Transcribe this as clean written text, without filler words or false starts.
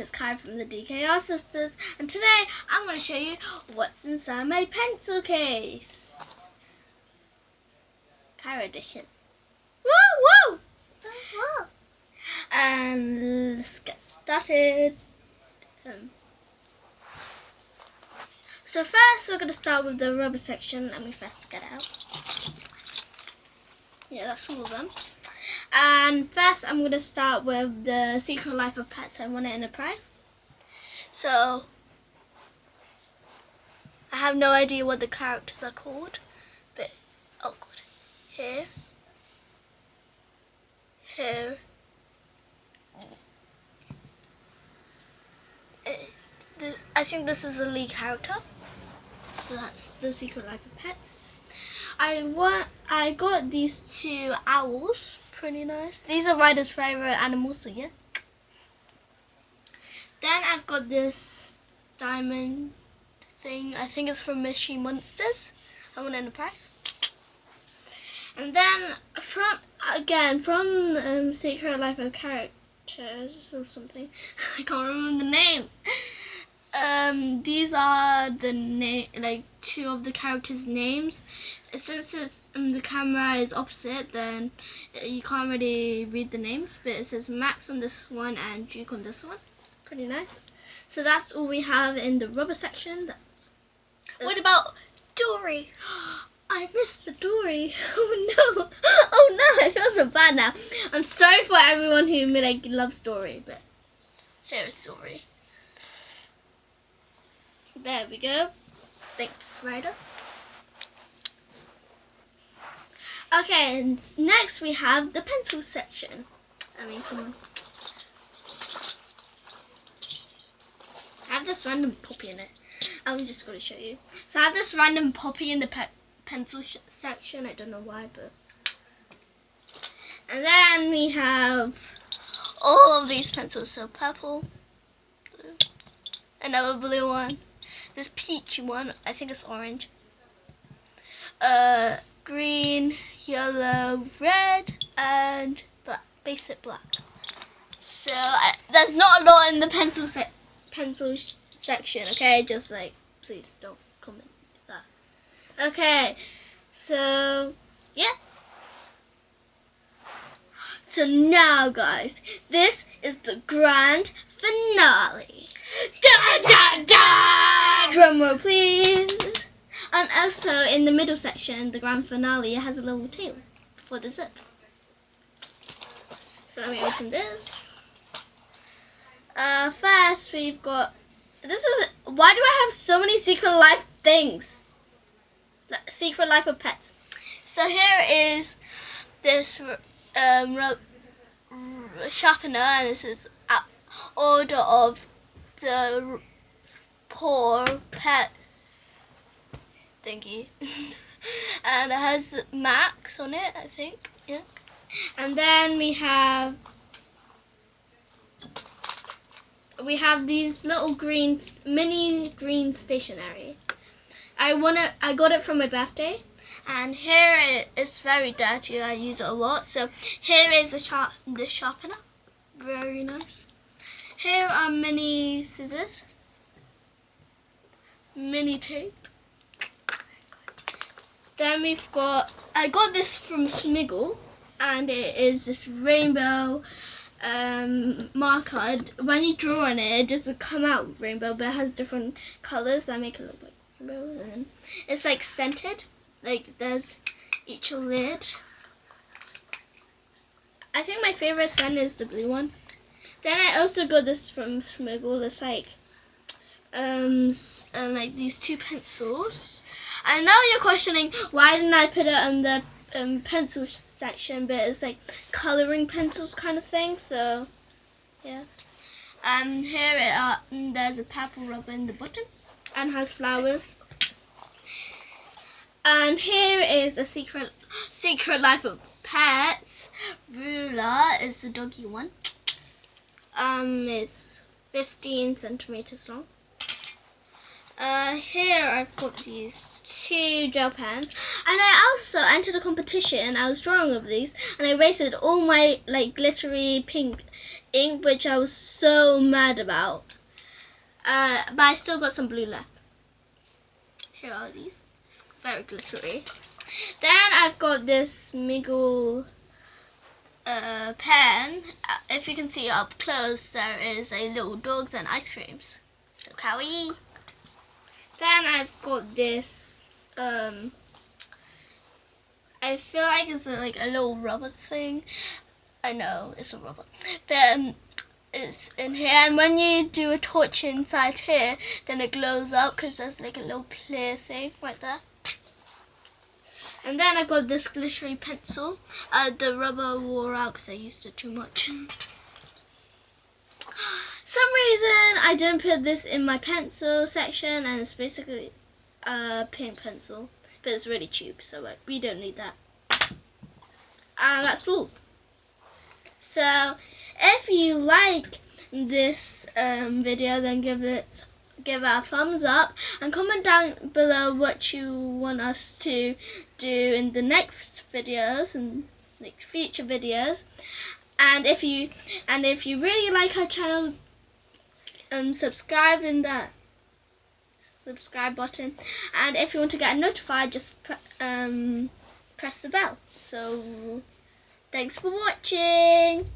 is Khayrah from the DKR Sisters, and today I'm going to show you what's inside my pencil case. Khayrah edition. Woo! Woo! Woo! And let's get started. So first we're going to start with the rubber section. Let me first get out. Yeah, that's all of them. And first I'm going to start with the Secret Life of Pets. I want it in a prize. So I have no idea what the characters are called, but oh god, here, I think this is a lead character. So that's the Secret Life of Pets. I got these two owls, pretty nice. These are Ryder's favorite animals, so yeah. Then I've got this diamond thing. I think it's from Mystery Monsters. I want it in the price. And then from Secret Life of Characters or something. I can't remember the name. These are the two of the characters' names. Since the camera is opposite, then you can't really read the names. But it says Max on this one and Duke on this one. Pretty nice. So that's all we have in the rubber section. What about Dory? I missed the Dory. Oh no! Oh no! I feel so bad now. I'm sorry for everyone who loves Dory, but here is Dory. There we go. Thanks, Ryder. Okay, and next we have the pencil section. Come on. I have this random puppy in it. I'm just going to show you. So I have this random puppy in the pencil section. I don't know why, but. And then we have all of these pencils. So purple, blue, another blue one. This peachy one, I think it's orange. Green, yellow, red, and black, basic black. So there's not a lot in the pencil section, okay? Just please don't comment that. Okay, so yeah. So now, guys, this is the grand finale. Da da da! Drum roll, please. And also in the middle section, the grand finale, it has a little tail for the zip. So let me open this. First we've got, why do I have so many Secret Life things? Secret Life of Pets. So here is this sharpener, and this is order of the poor pets thingy. And it has Max on it, I think. Yeah. And then we have these little mini green stationery. I got it for my birthday, and here it is very dirty. I use it a lot. So here is the sharpener, very nice. Here are mini scissors, mini tape. Then I got this from Smiggle, and it is this rainbow marker. When you draw on it, it doesn't come out rainbow, but it has different colors that make it look like rainbow. And it's scented, there's each lid. I think my favorite scent is the blue one. Then I also got this from Smiggle. It's these two pencils. I know you're questioning why didn't I put it on the pencil section, but it's coloring pencils kind of thing. So yeah. Here there's a purple rubber in the bottom and has flowers. And here is a Secret Life of Pets ruler. It's the doggy one. It's 15 centimeters long. Here I've got these 2 gel pens, and I also entered a competition. I was drawing with these, and I wasted all my like glittery pink ink, which I was so mad about. But I still got some blue left. Here are these. It's very glittery. Then I've got this Miggle pen. If you can see up close, there is a little dogs and ice creams. So kawaii. Then I've got this. I feel like it's like a little rubber thing. I know it's a rubber, but it's in here. And when you do a torch inside here, then it glows up because there's like a little clear thing right there. And then I got this glittery pencil. The rubber wore out because I used it too much. Some reason I didn't put this in my pencil section, and it's basically a pink pencil, but it's really cheap, so we don't need that. And that's all. So if you like this video, then give it a thumbs up, and comment down below what you want us to do in the next videos and like future videos. And if you really like our channel, subscribe in the subscribe button, and if you want to get notified, just press the bell. So thanks for watching.